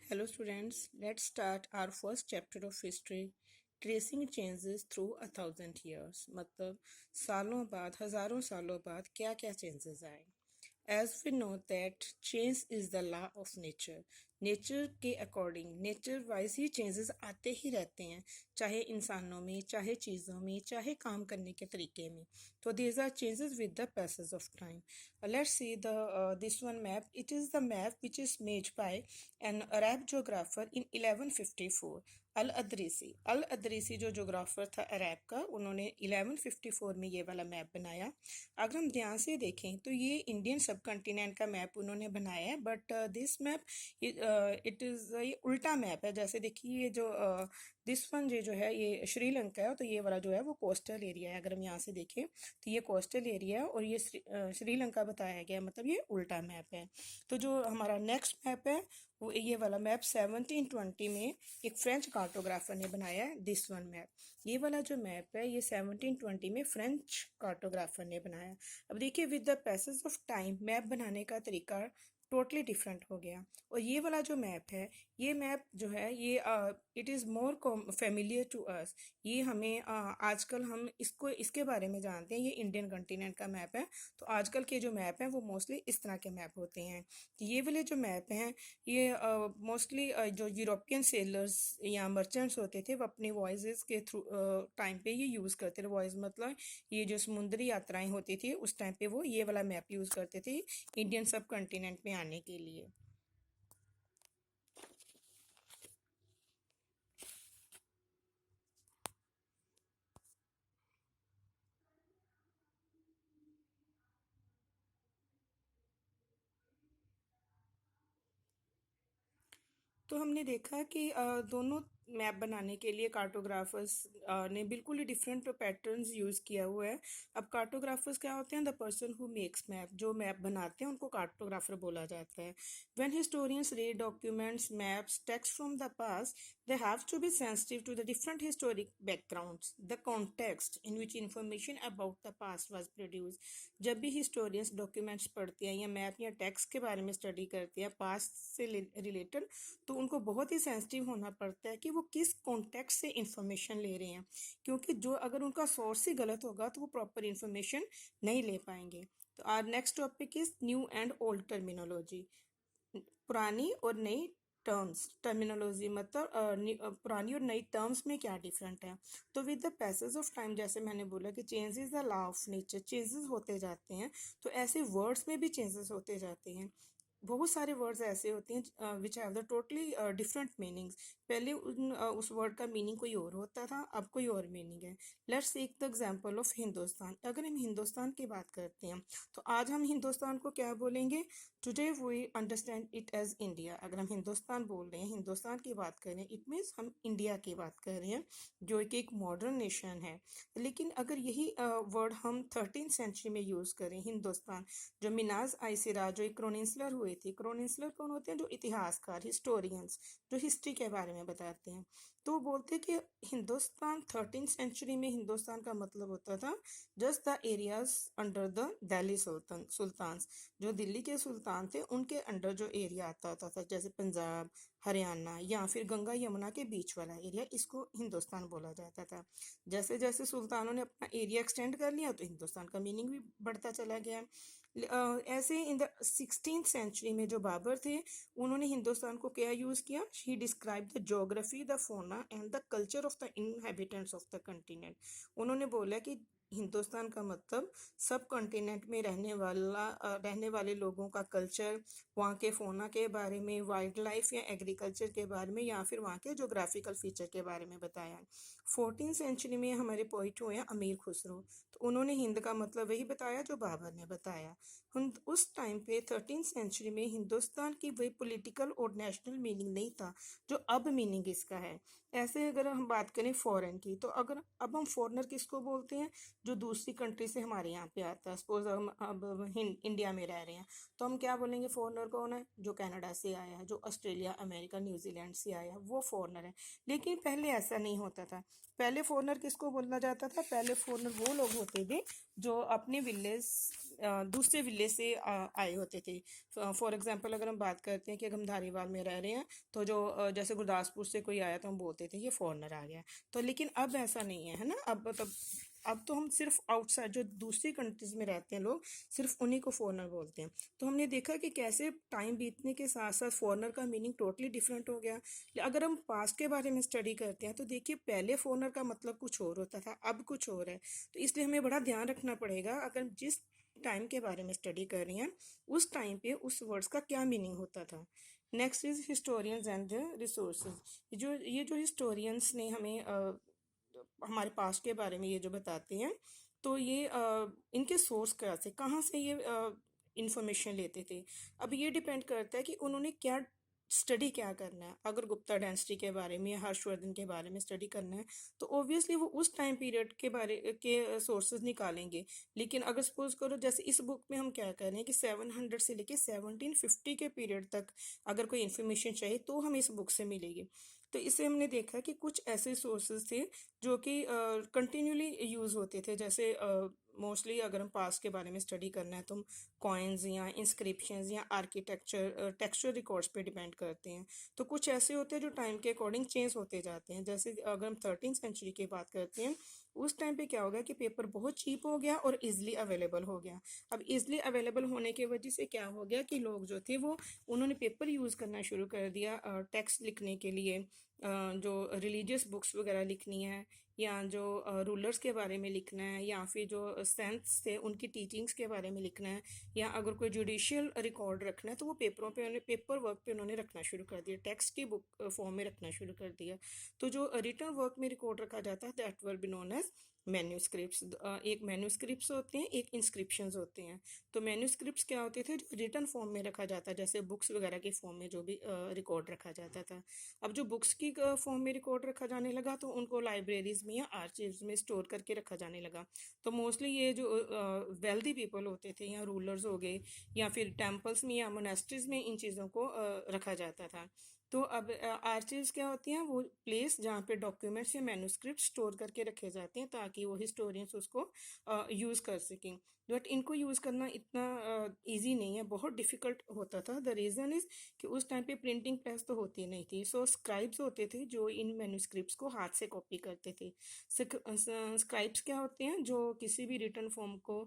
Hello students, let's start our first chapter of history, tracing changes through 1,000 years. मतलब सालों बाद हजारों सालों बाद क्या क्या चेंजेस आए. As we know that change is the law of nature. Nature के अकॉर्डिंग नेचर वाइज ही चेंजेस आते ही रहते हैं, चाहे इंसानों में, चाहे चीज़ों में, चाहे काम करने के तरीके में. तो these are changes with the passage of time. Let's see the this one map. It is the map which is made by an Arab geographer in 1154. अल अदरीसी जो जोग्राफर था अरब का, उन्होंने 1154 में ये वाला मैप बनाया. अगर हम ध्यान से देखें तो ये इंडियन सब कॉन्टिनेंट का मैप उन्होंने बनाया है, but this map it is ये उल्टा मैप है. जैसे देखिए ये जो दिस वन जो है ये श्रीलंका है, तो ये वाला जो है वो कोस्टल एरिया है. अगर हम यहाँ से देखें तो ये कोस्टल एरिया है और ये श्रीलंका बताया गया, मतलब ये उल्टा मैप है. तो जो हमारा नेक्स्ट मैप है वो ये वाला मैप 1720 में एक फ्रेंच कार्टोग्राफर ने बनाया है. दिस वन मैप, ये वाला जो मैप है ये 1720 में फ्रेंच कार्टोग्राफर ने बनाया. अब देखिए with the passage of time map बनाने का तरीका टोटली डिफरेंट हो गया. और ये वाला जो मैप है, ये मैप जो है ये it is more familiar to us. ये हमें आजकल हम इसको इसके बारे में जानते हैं. ये इंडियन कॉन्टिनेंट का मैप है. तो आजकल के जो मैप हैं वो मोस्टली इस तरह के मैप होते हैं. तो ये वाले जो मैप हैं ये मोस्टली जो यूरोपियन सेलर्स या मर्चेंट्स होते थे वो अपने वॉयजेस के थ्रू टाइम पे ये यूज़ करते थे. वॉयज मतलब ये जो समुद्री यात्राएं होती थी उस टाइम पे वो ये वाला मैप यूज़ करते थे इंडियन सब कॉन्टिनेंट में आने के लिए. तो हमने देखा कि दोनों मैप बनाने के लिए कार्टोग्राफर्स ने बिल्कुल ही डिफरेंट पैटर्न्स यूज़ किया हुआ है. अब कार्टोग्राफर्स क्या होते हैं? The person who makes map. जो मैप बनाते हैं उनको कार्टोग्राफर बोला जाता है. When historians read documents, maps, text from the past, they have to be sensitive to the different historic backgrounds, the context in which information about the past was produced. जब भी historians documents पढ़ते हैं या map या text के बारे में study करते हैं पास्ट से रिलेटेड, तो उनको बहुत ही सेंसिटिव होना पड़ता है कि वो किस कॉन्टेक्स्ट से इंफॉर्मेशन ले रहे हैं, क्योंकि जो अगर उनका सोर्स ही गलत होगा तो वो प्रॉपर इंफॉर्मेशन नहीं ले पाएंगे. तो our next topic is new and old terminology. पुरानी और नई टर्मिनोलॉजी मतलब पुरानी और नई टर्म्स में क्या डिफरेंट है. तो with the passage of time, जैसे मैंने बोला कि change is the law of nature, changes होते जाते हैं, तो ऐसे वर्ड्स में भी चेंजेस होते जाते हैं. बहुत सारे वर्ड्स ऐसे होते हैं which have the totally different meanings. पहले उस वर्ड का मीनिंग कोई और होता था, अब कोई और मीनिंग है. Let's take the example of Hindustan. अगर हम हिंदुस्तान की बात करते हैं तो आज हम हिंदुस्तान को क्या बोलेंगे? Today we understand it as India. अगर हम हिंदुस्तान बोल रहे हैं, हिंदुस्तान की बात कर रहे हैं, इट मीन्स हम इंडिया की बात कर रहे हैं जो कि एक मॉडर्न नेशन है. लेकिन अगर यही वर्ड हम 13th सेंचुरी में यूज़ करें, हिंदुस्तान, जो मिनाज आइसिरा जो एक क्रोनिंसलर हुए थे. क्रोनिंसलर कौन होते हैं? जो इतिहासकार, हिस्टोरियंस, जो हिस्ट्री के बारे में बताते हैं. तो बोलते कि हिंदुस्तान 13th सेंचुरी में हिंदुस्तान का मतलब होता था just the areas under the Delhi sultans. जो दिल्ली के सुल्तान थे उनके अंडर जो एरिया आता होता था, जैसे पंजाब, हरियाणा या फिर गंगा यमुना के बीच वाला एरिया, इसको हिंदुस्तान बोला जाता था. जैसे जैसे सुल्तानों ने अपना एरिया एक्सटेंड कर लिया तो हिंदुस्तान का मीनिंग भी बढ़ता चला गया. ऐसे इन द 16th सेंचुरी में जो बाबर थे उन्होंने हिंदुस्तान को क्या यूज़ किया? He describe the geography, the fauna and the culture of the inhabitants of the continent. उन्होंने बोला कि हिंदुस्तान का मतलब सब कॉन्टिनेंट में रहने वाले लोगों का कल्चर, वहाँ के फोना के बारे में, वाइल्ड लाइफ या एग्रीकल्चर के बारे में, या फिर वहाँ के जोग्राफिकल फीचर के बारे में बताया. 14th सेंचुरी में हमारे पोइट हुए हैं अमीर खुसरो. तो उन्होंने हिंद का मतलब वही बताया जो बाबर ने बताया. उस टाइम पे 13th सेंचुरी में हिंदुस्तान की वही पॉलिटिकल और नेशनल मीनिंग नहीं था जो अब मीनिंग इसका है. ऐसे अगर हम बात करें फॉरेन की, तो अगर अब हम फॉरेनर किसको बोलते हैं? जो दूसरी कंट्री से हमारे यहाँ पे आता है. सपोज हम अब इंडिया में रह रहे हैं तो हम क्या बोलेंगे? फॉरेनर कौन है? जो कनाडा से आया है, जो ऑस्ट्रेलिया, अमेरिका, न्यूजीलैंड से आया है, वो फॉरेनर है. लेकिन पहले ऐसा नहीं होता था. पहले फॉरेनर किसको बोला जाता था? पहले फॉरेनर वो लोग होते थे जो अपने विलेज दूसरे विलेज से आए होते थे। फॉर एग्जांपल अगर हम बात करते हैं कि अगर हम धारीवाल में रह रहे हैं, तो जो जैसे गुरदासपुर से कोई आया तो हम बोलते थे ये फॉरेनर आ गया। तो लेकिन अब ऐसा नहीं है, है ना। अब मतलब अब तो हम सिर्फ आउटसाइड जो दूसरी कंट्रीज में रहते हैं लोग, सिर्फ उन्हीं को फॉरेनर बोलते हैं। तो हमने देखा कि कैसे टाइम बीतने के साथ साथ फॉरेनर का मीनिंग टोटली डिफरेंट हो गया। अगर हम पास्ट के बारे में स्टडी करते हैं तो देखिए पहले फॉरेनर का मतलब कुछ और होता था, अब कुछ और है। तो इसलिए हमें बड़ा ध्यान रखना पड़ेगा, अगर जिस टाइम के बारे में स्टडी कर रही हैं उस टाइम पे उस वर्ड्स का क्या मीनिंग होता था। Next is historians and resources. ये जो हिस्टोरियंस ने हमें हमारे पास्ट के बारे में ये जो बताते हैं, तो ये इनके सोर्स कहाँ से ये इंफॉर्मेशन लेते थे। अब ये डिपेंड करता है कि उन्होंने क्या स्टडी क्या करना है। अगर गुप्ता डायनेस्टी के बारे में या हर्षवर्धन के बारे में स्टडी करना है तो ऑब्वियसली वो उस टाइम पीरियड के बारे के सोर्सेज निकालेंगे। लेकिन अगर सपोज करो जैसे इस बुक में हम क्या कर रहे हैं कि 700 से लेके 1750 के पीरियड तक अगर कोई इन्फॉर्मेशन चाहिए तो हमें इस बुक से मिलेगी। तो इससे हमने देखा कि कुछ ऐसे सोर्सेज थे जो कि कंटिन्यूली यूज़ होते थे। जैसे मोस्टली अगर हम पास्ट के बारे में स्टडी करना है तो हम कॉइन्स या इंस्क्रिप्शंस या टेक्सचर रिकॉर्ड्स पे डिपेंड करते हैं। तो कुछ ऐसे होते हैं जो टाइम के अकॉर्डिंग चेंज होते जाते हैं। जैसे अगर हम 13th सेंचुरी की बात करते हैं, उस टाइम पे क्या हो गया कि पेपर बहुत चीप हो गया और इजिली अवेलेबल हो गया। अब इजिली अवेलेबल होने की वजह से क्या हो गया कि लोग जो थे वो उन्होंने पेपर यूज़ करना शुरू कर दिया टेक्स्ट लिखने के लिए। जो रिलीजियस बुक्स वगैरह लिखनी है या जो रूलर्स के बारे में लिखना है या फिर जो सेंट्स थे उनकी टीचिंग्स के बारे में लिखना है या अगर कोई जुडिशियल रिकॉर्ड रखना है तो वो पेपरों पे उन्होंने पेपर वर्क पे उन्होंने रखना शुरू कर दिया, टेक्स्ट की बुक फॉर्म में रखना शुरू कर दिया। तो जो रिटन वर्क में रिकॉर्ड रखा जाता है that will be known as manuscripts. एक मैन्यूस्क्रिप्ट्स होते हैं, एक इंस्क्रिप्शंस होते हैं। तो मैन्यूस्क्रिप्ट्स क्या होते थे, जो रिटन फॉर्म में रखा जाता है, जैसे बुक्स वगैरह के फॉर्म में जो भी रिकॉर्ड रखा जाता था। अब जो बुक्स की फॉर्म में रिकॉर्ड रखा जाने लगा तो उनको लाइब्रेरीज में या आर्चिव्स में स्टोर करके रखा जाने लगा। तो मोस्टली ये जो वेल्दी पीपल होते थे या रूलर्स हो गए या फिर टेम्पल्स में या मोनेस्ट्रीज में इन चीज़ों को रखा जाता था। तो अब आर्चिव्स क्या होती हैं, वो प्लेस जहाँ पे डॉक्यूमेंट्स या मैन्युस्क्रिप्ट स्टोर करके रखे जाते हैं ताकि वो हिस्टोरियंस उसको यूज़ कर सकें। बट इनको यूज़ करना इतना इजी नहीं है, बहुत डिफ़िकल्ट होता था। द रीज़न इज़ कि उस टाइम पे प्रिंटिंग प्रेस तो होती नहीं थी। सो स्क्राइब्स होते थे जो इन मैन्युस्क्रिप्ट्स को हाथ से कॉपी करते थे। स्क्राइब्स क्या होते हैं, जो किसी भी रिटन फॉर्म को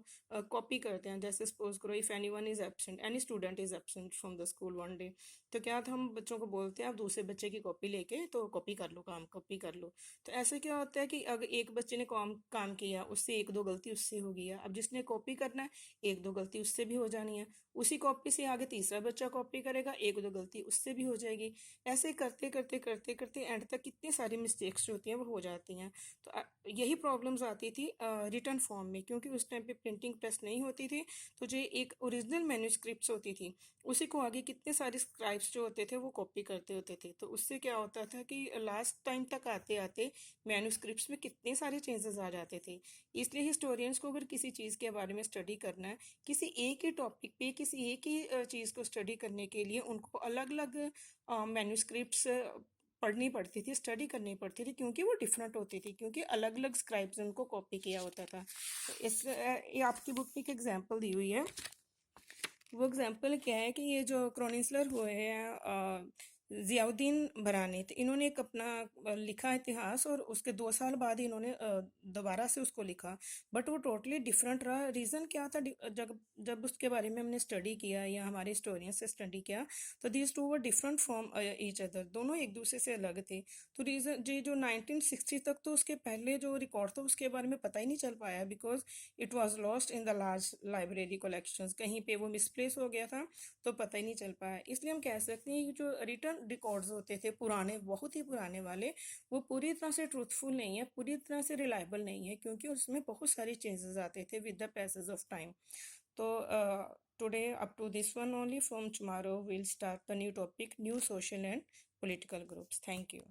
कॉपी करते हैं। जैसे सपोज करो if anyone is absent, any student is absent from the school one day, तो क्या था, हम बच्चों को बोलते हैं आप दूसरे बच्चे की कॉपी लेके तो कॉपी कर लो, काम कॉपी कर लो। तो ऐसे क्या होता है कि अगर एक बच्चे ने काम काम किया, उससे एक दो गलती उससे हो गई है। अब जिसने कॉपी करना है एक दो गलती उससे भी हो जानी है, उसी कॉपी से आगे तीसरा बच्चा कॉपी करेगा, एक दो गलती उससे भी हो जाएगी। ऐसे करते करते करते करते एंड तक कितनी सारी मिस्टेक्स जो होती हैं वो हो जाती हैं। तो यही प्रॉब्लम्स आती थी रिटन फॉर्म में, क्योंकि उस टाइम पे प्रिंटिंग प्रेस नहीं होती थी। तो जो एक ओरिजिनल मैन्युस्क्रिप्ट्स होती थी उसी को आगे कितने सारे स्क्राइब्स जो होते थे वो कॉपी करते होते थे। तो उससे क्या होता था कि लास्ट टाइम तक आते आते मैन्युस्क्रिप्ट्स में कितने सारे चेंजेस आ जाते थे। इसलिए हिस्टोरियंस को अगर किसी चीज़ के बारे में स्टडी करना है, किसी एक ही टॉपिक पे किसी एक ही चीज़ को स्टडी करने के लिए उनको अलग अलग मैन्युस्क्रिप्ट्स पढ़नी पड़ती थी, स्टडी करनी पड़ती थी, क्योंकि वो डिफरेंट होती थी, क्योंकि अलग अलग स्क्राइब्स उनको कॉपी किया होता था। तो इस ये आपकी बुक में एक एग्जाम्पल दी हुई है। वो एग्जाम्पल क्या है कि ये जो क्रॉनिस्लर हुए हैं ज़ियाउद्दीन बरानी, तो इन्होंने एक अपना लिखा इतिहास और उसके 2 साल बाद ही इन्होंने दोबारा से उसको लिखा। बट वो टोटली डिफरेंट रहा। रीज़न क्या था, जब जब उसके बारे में हमने स्टडी किया या हमारे हिस्टोरियन से स्टडी किया तो these two were different from each other, दोनों एक दूसरे से अलग थे। तो रीज़न जी जो 1960 तक तो उसके पहले जो रिकॉर्ड था उसके बारे में पता ही नहीं चल पाया, because it was lost in the large library collections, कहीं पे वो मिसप्लेस हो गया था तो पता ही नहीं चल पाया। इसलिए हम कह सकते हैं कि जो रिटर्न रिकॉर्ड्स होते थे पुराने, बहुत ही पुराने वाले, वो पूरी तरह से ट्रूथफुल नहीं है, पूरी तरह से रिलायबल नहीं है, क्योंकि उसमें बहुत सारे चेंजेस आते थे with the passage of time. तो today up to this one only, from tomorrow we'll start the new topic, new social and political groups. Thank you.